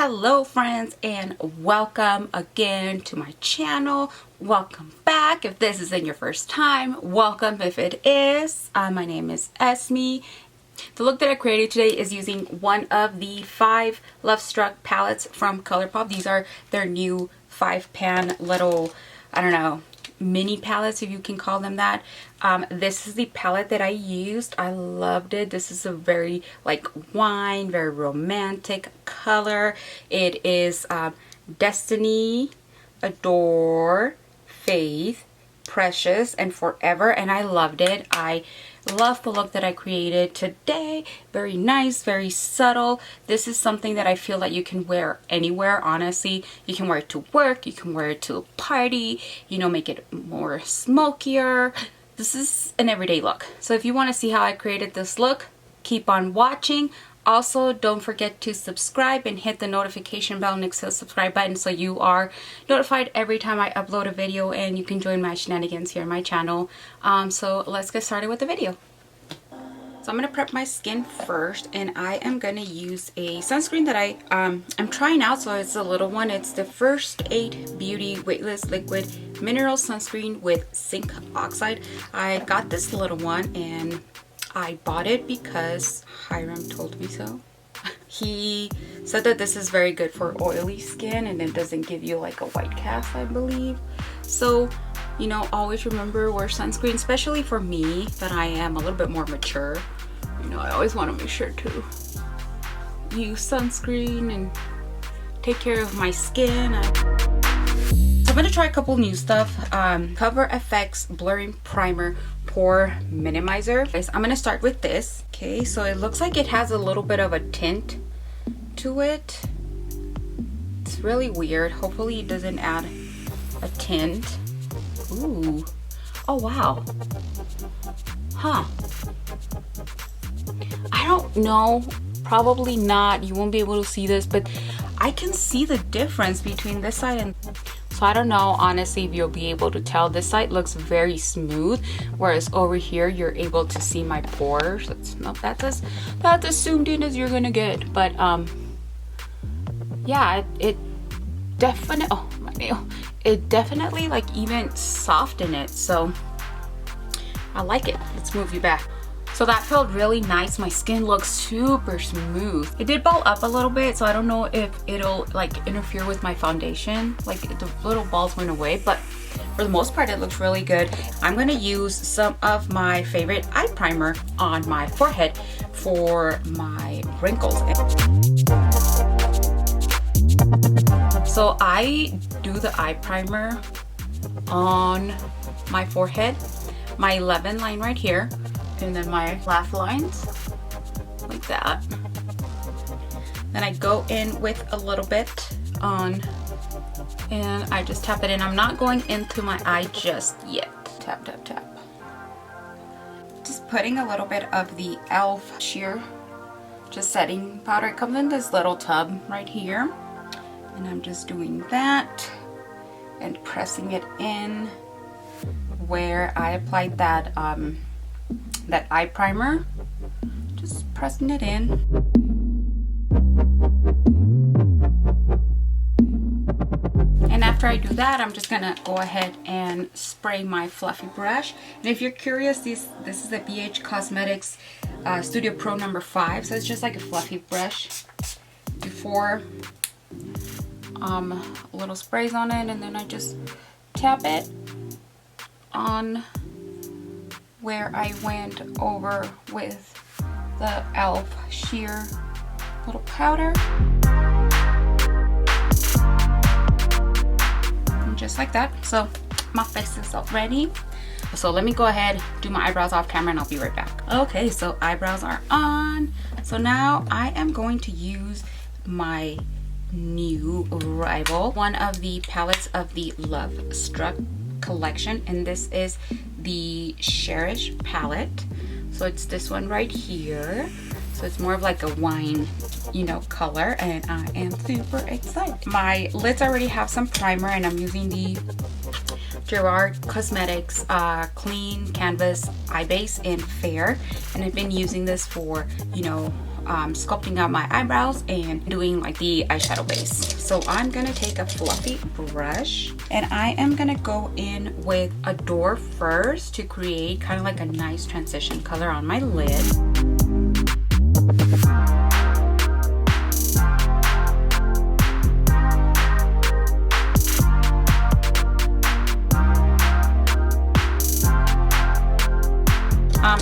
Hello friends, and welcome again to my channel. Welcome back if this isn't your first time. Welcome if it is. My name is Esme. The look that I created today is using one of the 5 Love Struck palettes from ColorPop. These are their new 5-pan little, I don't know, mini palettes, if you can call them that. This is the palette that I used. I loved it. This is a very like wine, very romantic color. It is Destiny, Adore, Faith, Precious, and Forever, and I loved it. I love the look that I created today. Very nice, very subtle. This is something that I feel that you can wear anywhere, honestly. You can wear it to work, you can wear it to a party, you know, make it more smokier. This is an everyday look. So if you want to see how I created this look, keep on watching. Also, don't forget to subscribe and hit the notification bell next to the subscribe button so you are notified every time I upload a video and you can join my shenanigans here on my channel. So let's get started with the video. So I'm going to prep my skin first, and I am going to use a sunscreen that I'm trying out. So it's a little one. It's the First Aid Beauty Weightless Liquid Mineral Sunscreen with Zinc Oxide. I got this little one and I bought it because Hiram told me so. He said that this is very good for oily skin and it doesn't give you like a white cast, I believe. So, you know, always remember wear sunscreen, especially for me that I am a little bit more mature. You know, I always want to make sure to use sunscreen and take care of my skin. So I'm going to try a couple new stuff. Cover FX Blurring Primer Pore Minimizer. I'm going to start with this. Okay, so it looks like it has a little bit of a tint to it. It's really weird. Hopefully it doesn't add a tint. Ooh. Oh wow. Huh. I don't know. Probably not. You won't be able to see this, but I can see the difference between this side and... So I don't know, honestly, if you'll be able to tell. This side looks very smooth, whereas over here you're able to see my pores. That's as zoomed in as you're gonna get. But yeah, it definitely, oh my nail, it definitely like even softened it. So I like it. Let's move you back. So that felt really nice. My skin looks super smooth. It did ball up a little bit, so I don't know if it'll like interfere with my foundation. Like the little balls went away, but for the most part it looks really good. I'm gonna use some of my favorite eye primer on my forehead for my wrinkles. So I do the eye primer on my forehead, my 11 line right here, and then my laugh lines like that. Then I go in with a little bit on, and I just tap it in. I'm not going into my eye just yet. Tap, tap, tap. Just putting a little bit of the e.l.f. sheer just setting powder. It comes in this little tub right here, and I'm just doing that and pressing it in where I applied that that eye primer. Just pressing it in. And after I do that, I'm just gonna go ahead and spray my fluffy brush. And if you're curious, this is the BH Cosmetics Studio Pro number 5. So it's just like a fluffy brush. Before little sprays on it, and then I just tap it on where I went over with the e.l.f. sheer little powder. And just like that. So my face is all ready. So let me go ahead, do my eyebrows off camera, and I'll be right back. Okay, so eyebrows are on. So now I am going to use my new arrival, one of the palettes of the Love Struck collection, and this is the Cherish palette. So it's this one right here. So it's more of like a wine, you know, color, and I am super excited. My lids already have some primer, and I'm using the Gerard Cosmetics Clean Canvas Eye Base in Fair, and I've been using this for, you know, sculpting out my eyebrows and doing like the eyeshadow base. So I'm gonna take a fluffy brush and I am gonna go in with Adore first to create kind of like a nice transition color on my lid.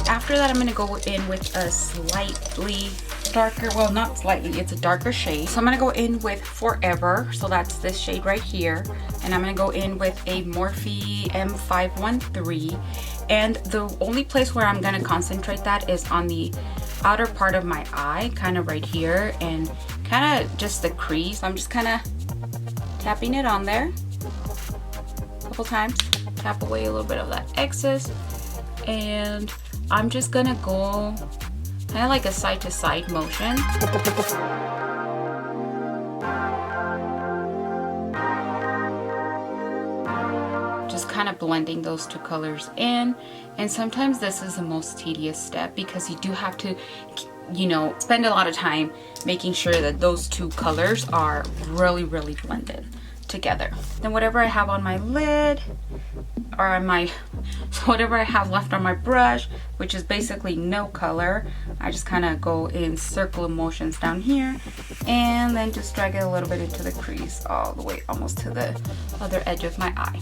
After that, I'm going to go in with a slightly darker, well, not slightly, it's a darker shade. So I'm going to go in with Forever, so that's this shade right here. And I'm going to go in with a Morphe M513. And the only place where I'm going to concentrate that is on the outer part of my eye, kind of right here, and kind of just the crease. I'm just kind of tapping it on there a couple times. Tap away a little bit of that excess. And I'm just gonna go kind of like a side to side motion. Just kind of blending those two colors in. And sometimes this is the most tedious step because you do have to, you know, spend a lot of time making sure that those two colors are really blended together. Then whatever I have on my lid, or on my, so whatever I have left on my brush, which is basically no color, I just kind of go in circular motions down here and then just drag it a little bit into the crease all the way almost to the other edge of my eye.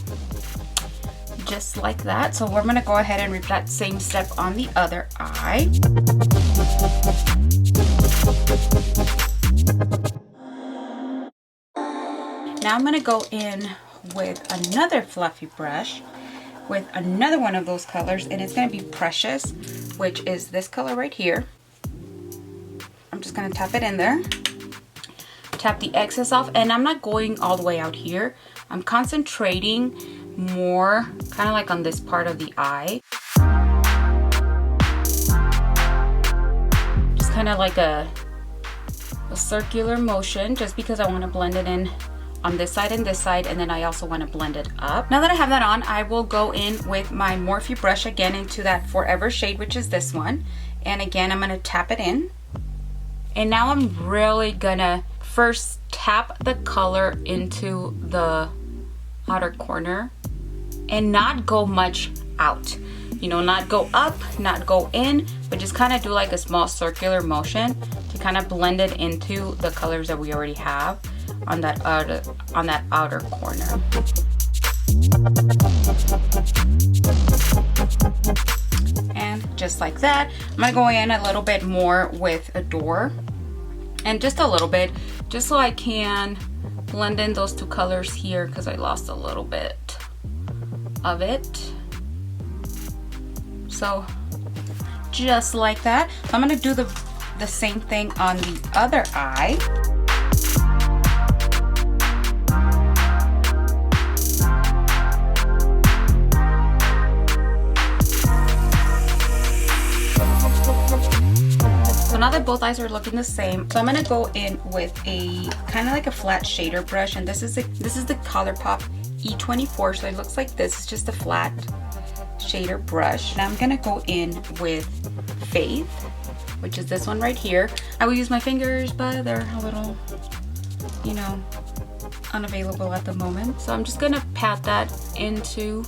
Just like that. So we're going to go ahead and repeat that same step on the other eye. Now I'm going to go in with another fluffy brush with another one of those colors, and it's going to be Precious, which is this color right here. I'm just going to tap it in there, tap the excess off, and I'm not going all the way out here. I'm concentrating more kind of like on this part of the eye, just kind of like a circular motion, just because I want to blend it in on this side and this side, and then I also want to blend it up. Now that I have that on, I will go in with my Morphe brush again into that Forever shade, which is this one. And again, I'm going to tap it in. And now I'm really gonna first tap the color into the outer corner and not go much out. You know, not go up, not go in, but just kind of do like a small circular motion to kind of blend it into the colors that we already have on that outer corner. And just like that, I'm gonna go in a little bit more with Adore, and just a little bit, just so I can blend in those two colors here, because I lost a little bit of it. So just like that. So I'm gonna do the same thing on the other eye. So now that both eyes are looking the same, so I'm gonna go in with a kind of like a flat shader brush, and this is the ColorPop E24, so it looks like this. It's just a flat shader brush. And I'm gonna go in with Faith, which is this one right here. I will use my fingers, but they're a little, you know, unavailable at the moment. So I'm just gonna pat that into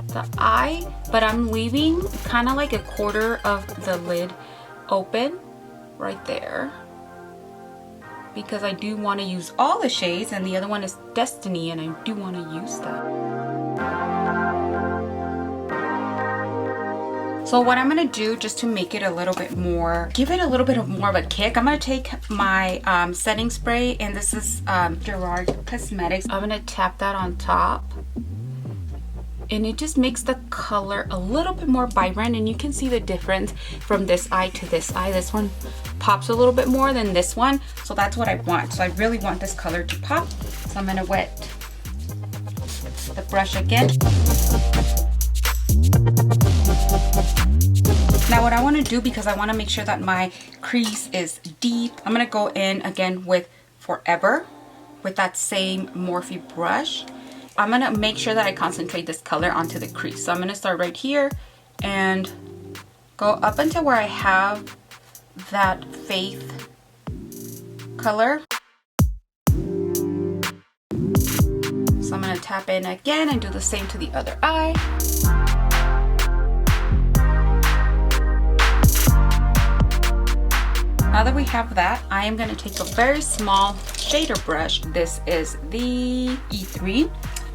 the eye, but I'm leaving kind of like a quarter of the lid open right there, because I do want to use all the shades, and the other one is Destiny, and I do want to use that. So what I'm going to do, just to make it a little bit more, give it a little bit of more of a kick, I'm going to take my setting spray, and this is Gerard Cosmetics. I'm going to tap that on top, and it just makes the color a little bit more vibrant, and you can see the difference from this eye to this eye. This one pops a little bit more than this one, so that's what I want. So I really want this color to pop, so I'm going to wet the brush again. Now what I want to do, because I want to make sure that my crease is deep, I'm going to go in again with Forever with that same Morphe brush. I'm going to make sure that I concentrate this color onto the crease. So I'm going to start right here and go up until where I have that Faith color. So I'm going to tap in again and do the same to the other eye. Now that we have that, I am going to take a very small shader brush. This is the E3.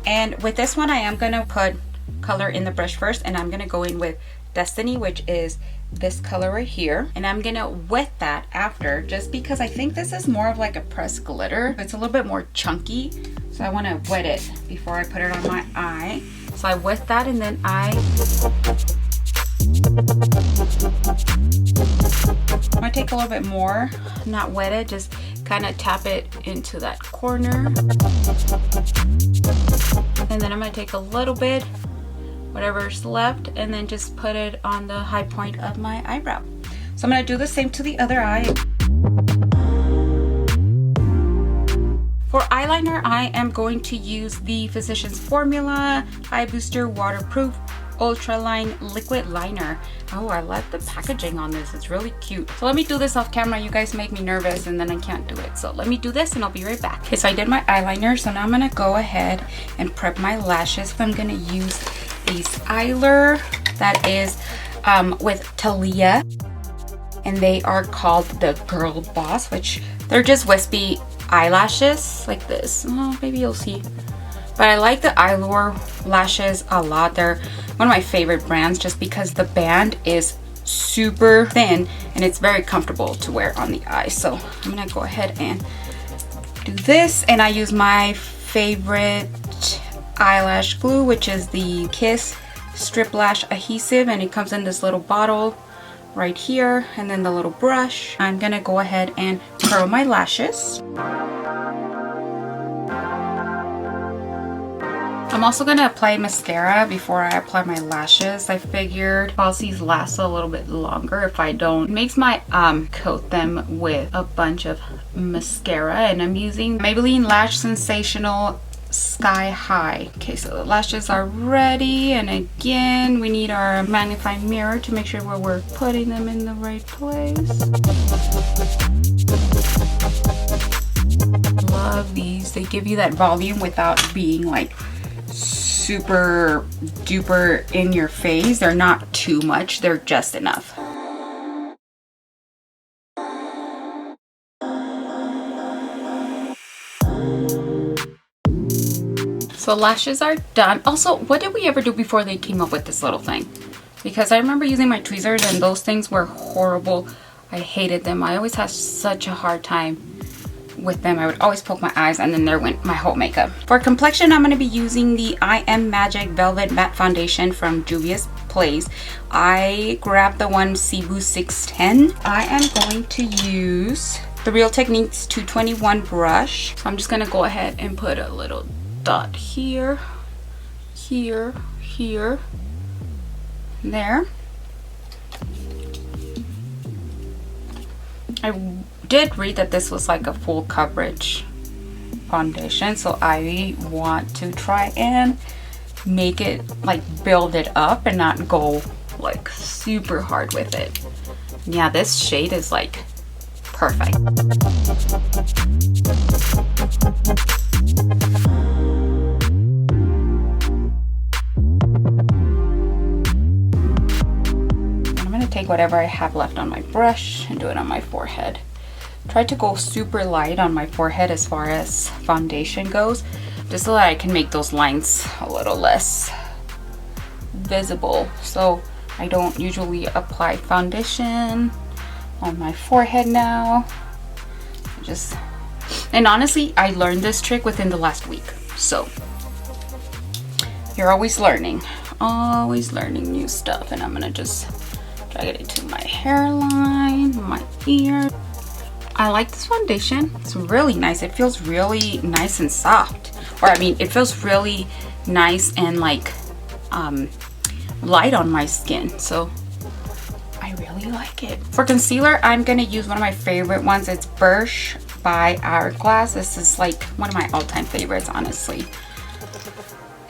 And with this one, I am going to put color in the brush first. And I'm going to go in with Destiny, which is this color right here. And I'm going to wet that after, just because I think this is more of like a pressed glitter. It's a little bit more chunky. So I want to wet it before I put it on my eye. So I wet that and then I might take a little bit more, not wet it, just kind of tap it into that corner. And then I'm going to take a little bit, whatever's left, and then just put it on the high point of my eyebrow. So I'm going to do the same to the other eye. For eyeliner, I am going to use the Physicians Formula Eye Booster Waterproof Ultraline Liquid Liner. Oh, I like the packaging on this. It's really cute. So let me do this off camera. You guys make me nervous and then I can't do it. So let me do this and I'll be right back. Okay, so I did my eyeliner. So now I'm going to go ahead and prep my lashes. I'm going to use these Eylure that is with Thalia. And they are called the Girl Boss, which they're just wispy eyelashes like this. Oh, maybe you'll see. But I like the Eylure lashes a lot. They're one of my favorite brands just because the band is super thin and it's very comfortable to wear on the eye. So I'm gonna go ahead and do this, and I use my favorite eyelash glue, which is the Kiss Strip Lash Adhesive, and it comes in this little bottle right here, and then the little brush. I'm gonna go ahead and curl my lashes. I'm also going to apply mascara before I apply my lashes. I figured falsies last a little bit longer if I don't. It makes my coat them with a bunch of mascara, and I'm using Maybelline Lash Sensational Sky High. Okay, so the lashes are ready, and again we need our magnifying mirror to make sure we're putting them in the right place. Love these. They give you that volume without being like super duper in your face. They're not too much, they're just enough. So lashes are done. Also, what did we ever do before they came up with this little thing? Because I remember using my tweezers and those things were horrible. I hated them. I always had such a hard time with them. I would always poke my eyes, and then there went my whole makeup. For complexion, I'm going to be using the I Am Magic Velvet Matte Foundation from Juvias Place. I grabbed the one Cebu 610. I am going to use the Real Techniques 221 brush. So I'm just going to go ahead and put a little dot here, here, here, there. I did read that this was like a full coverage foundation, so I want to try and make it like build it up and not go like super hard with it. Yeah, this shade is like perfect. I'm gonna take whatever I have left on my brush and do it on my forehead. Try to go super light on my forehead as far as foundation goes, just so that I can make those lines a little less visible. So I don't usually apply foundation on my forehead now. And honestly, I learned this trick within the last week. So you're always learning new stuff. And I'm gonna just drag it into my hairline, my ear. I like this foundation. It's really nice. It feels really nice and soft. Or I mean, it feels really nice and like light on my skin. So I really like it. For concealer, I'm gonna use one of my favorite ones. It's Birch by Hourglass. This is like one of my all-time favorites, honestly.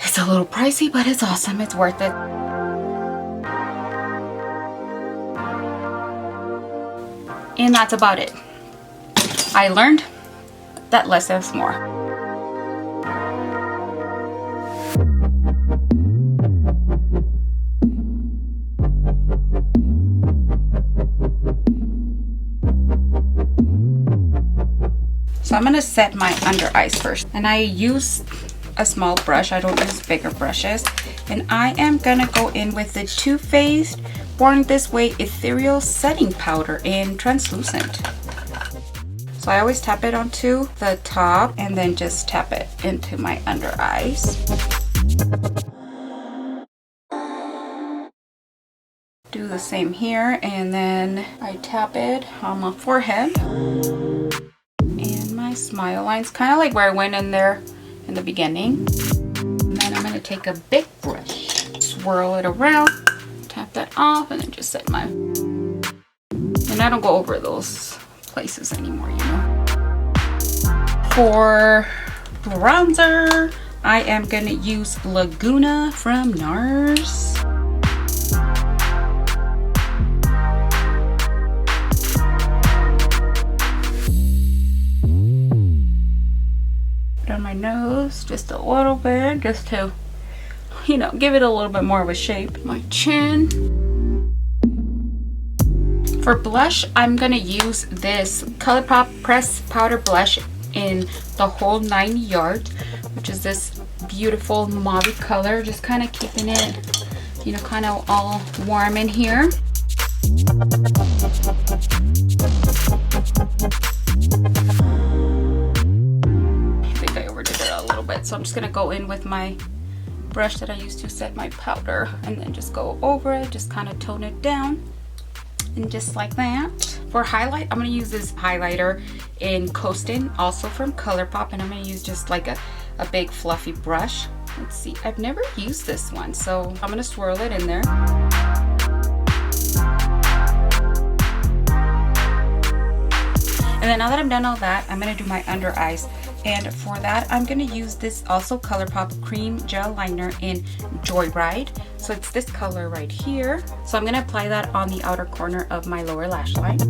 It's a little pricey, but it's awesome. It's worth it. And that's about it. I learned that less is more. So I'm gonna set my under eyes first. And I use a small brush. I don't use bigger brushes. And I am gonna go in with the Too Faced Born This Way Ethereal Setting Powder in Translucent. So I always tap it onto the top and then just tap it into my under eyes. Do the same here, and then I tap it on my forehead. And my smile lines, kind of like where I went in there in the beginning. And then I'm gonna take a big brush, swirl it around, tap that off, and then just set my, and I don't go over those places anymore, you know. For bronzer, I am gonna use Laguna from NARS. Put on my nose just a little bit, just to, you know, give it a little bit more of a shape. My chin. For blush, I'm gonna use this ColourPop Press Powder Blush in the Whole 9 Yards, which is this beautiful mauve color. Just kind of keeping it, you know, kind of all warm in here. I think I overdid it a little bit, so I'm just gonna go in with my brush that I used to set my powder and then just go over it, just kind of tone it down. And just like that. For highlight, I'm going to use this highlighter in Coastin, also from ColourPop, and I'm going to use just like a big fluffy brush. Let's see, I've never used this one, so I'm going to swirl it in there. And then now that I'm done all that, I'm going to do my under eyes. And for that, I'm going to use this also ColourPop Cream Gel Liner in Joyride. So it's this color right here. So I'm going to apply that on the outer corner of my lower lash line.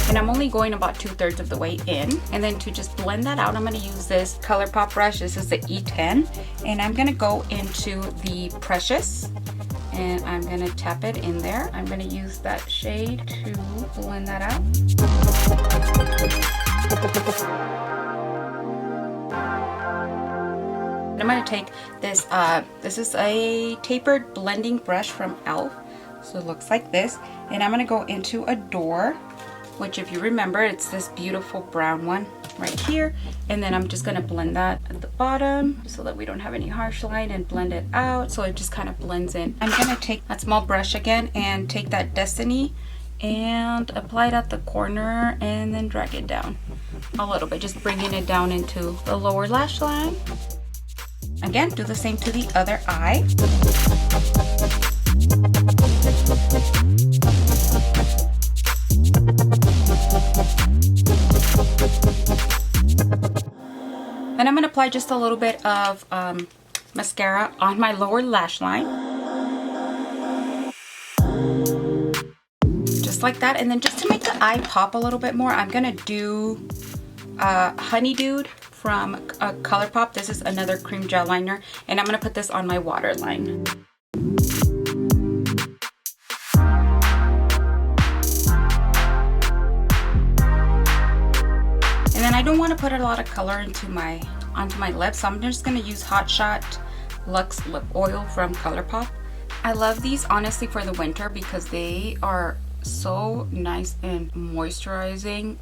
And I'm only going about 2/3 of the way in. And then to just blend that out, I'm going to use this ColourPop brush. This is the E10. And I'm going to go into the Precious. And I'm going to tap it in there. I'm going to use that shade to blend that out. I'm going to take this, this is a tapered blending brush from e.l.f. So it looks like this. And I'm going to go into Adore, which if you remember, it's this beautiful brown one right here. And then I'm just going to blend that at the bottom so that we don't have any harsh line, and blend it out so it just kind of blends in. I'm going to take that small brush again and take that Destiny and apply it at the corner and then drag it down a little bit, just bringing it down into the lower lash line. Again, do the same to the other eye. Then I'm going to apply just a little bit of mascara on my lower lash line. Just like that. And then just to make the eye pop a little bit more, I'm going to do HoneyDude from ColourPop. This is another cream gel liner, and I'm going to put this on my waterline. And then I don't want to put a lot of color onto my lips, so I'm just going to use Hot Shot Luxe Lip Oil from ColourPop. I love these honestly for the winter because they are so nice and moisturizing.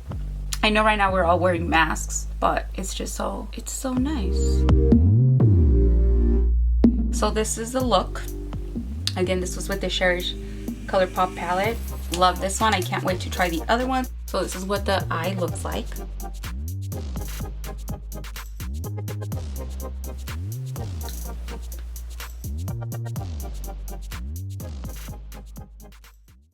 I know right now we're all wearing masks, but it's just so, it's so nice. So this is the look. Again, this was with the Cherish ColourPop palette. Love this one. I can't wait to try the other one. So this is what the eye looks like.